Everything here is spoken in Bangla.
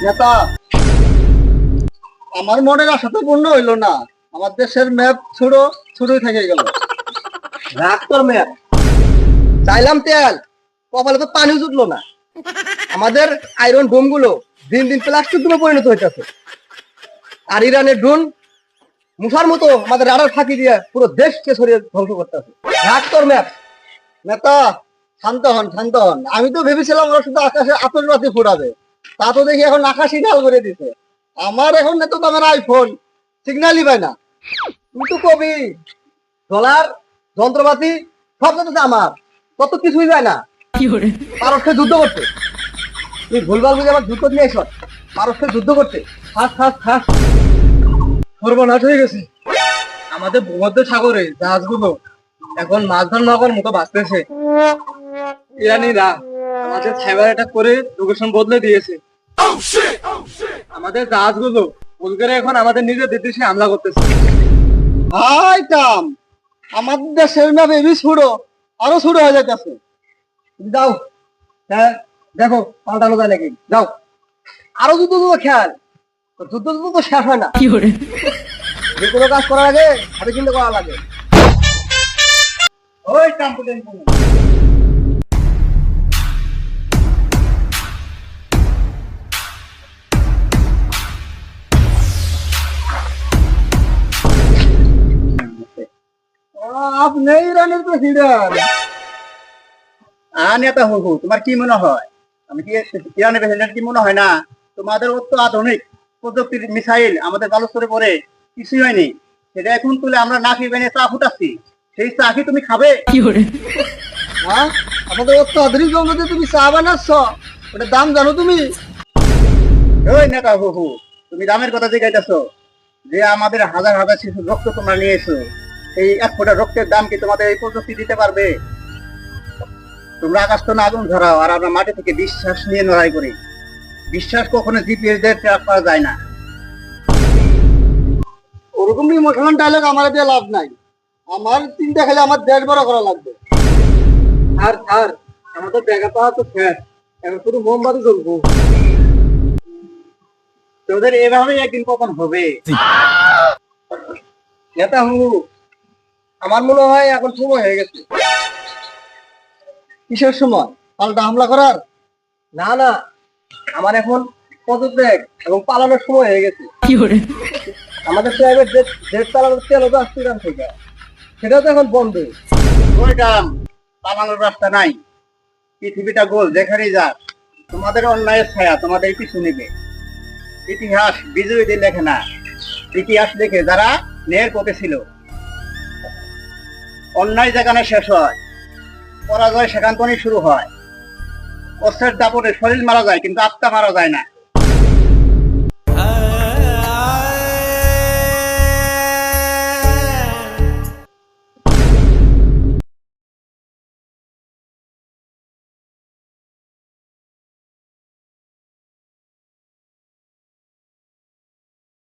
নেতা, আমার মনের আশা তো পূর্ণ হইল না। আমার দেশের ম্যাপ ছুড়োই থেকে গেল। রাগ তোর ম্যাপ, চাইলাম তেল, কপালে তো পানি জুটলো না। আমাদের আয়রন ডোম গুলো দিন দিন প্লাস্টিক ডোমে পরিণত হইতেছে। আর ইরানের ড্রোন মুসার মতো আমাদের রাডার ফাঁকি দিয়ে পুরো দেশকে সরিয়ে ধ্বংস করতেছে। রাগ তোর ম্যাপ। নেতা, শান্ত হন। আমি তো ভেবেছিলাম ওরা শুধু আকাশে আতশবাজি ফুটাবে, তা তো দেখি এখন আকাশই ঢাল করে দিছে। আমার এখন এত দামের আইফোন সিগন্যালই পায় না। তুই তো কবি, ডলার, যন্ত্রপাতি সব তো আমার, কত কিছুই যায় না। পারস্যে যুদ্ধ করতে তুই ভুলভাল বুঝে আমার যুদ্ধ নিয়ে এসব পারস্যে যুদ্ধ করতে খাস সর্বনাশ হয়ে গেছে। আমাদের ভূমধ্য সাগরে জাহাজগুলো এখন মাছ ধরার মতো ভাসতেছে। ইরানিরা আমাদের সাইবার অ্যাটাক করে লোকেশন বদলে দিয়েছে। আমাদের জাহাজগুলো ভুল করে এখন আমাদের নিজেদের দেশে হামলা করতেছে। হাই কাম, আমাদের দেশের ম্যাপ এবি ছুড়ো আরো ছুড়ো হয়ে যাইতেছে। যাও, হ্যাঁ দেখো পাল্টানো যায় নাকি, যাও আরো যুদ্ধ খেয়াল, যুদ্ধ তো শেষ হয় না। যে কোনো কাজ করার আগে ভাবে চিন্তা করা লাগে। ওই কম্পিউটার আপনি ইরানের প্রেসিডেন্ট। নেতা হবু, তোমার কি মনে হয় আমি কি ইরানের প্রেসিডেন্ট? কি মনে হয় না তোমাদের অত আধুনিক প্রযুক্তির মিসাইল আমাদের বালুস্তরে পরে কিছুই হয়নি, সেটা এখন তুলে আমরা নাকি বেনে চা ফুটাচ্ছি, সেই চা কি তুমি খাবে? হ্যাঁ, আমাদের অত্যাধুনিক জমিতে তুমি চা বানাচ্ছ, ওটার দাম জানো তুমি? ওই নেতা হবু, তুমি দামের কথা জিজ্ঞাসা, যে আমাদের হাজার হাজার শিশুর রক্ত তোমরা নিয়েছো, এই এক ফোঁটা রক্তের দাম কি তোমাদের এই প্রযুক্তি দিতে পারবে? তোমরা আকাশ তো আগুন ধরাও, আর আমরা মাটি থেকে বিশ্বাস নিয়ে লড়াই করি। বিশ্বাস কখনো জিপিএস দিয়ে ট্র্যাক করা যায় না। ওরকম ইমোশনাল ডায়লগ আমার দিয়ে লাভ নাই। আমার চিন্তা খেলে আমার দেশ বড় করা লাগবে। আর আমাদের দেখা পাওয়া তো শেষ, এখন শুধু মোমবাতি জ্বলবো। তোদের এভাবেই একদিন কখন হবে? নেতা হু, আমার মনে হয় এখন সময় হয়ে গেছে। কিসের সময়? পাল্টা হামলা করার? না, আমার এখন পদত্যাগ এবং পালানোর সময় হয়ে গেছে। আমাদের প্রাইভেট জেট চালানোর তেল তো আসছে ইরান থেকে, সেটা তো এখন বন্ধ। ওই কাম, পালানোর রাস্তা নাই। পৃথিবীটা গোল, যেখানেই যাক তোমাদের অন্যায়ের ছায়া তোমাদের পিছু নেবে। ইতিহাস বিজয়ীদের লেখে না, ইতিহাস দেখে যারা ন্যায়ের পথে ছিল। অন্যায় যেখানে শেষ হয়, পরাজয় সেখান থেকেই শুরু হয়। অস্ত্রের দাপটে শরীর মারা যায়, কিন্তু আত্মা মারা যায় না।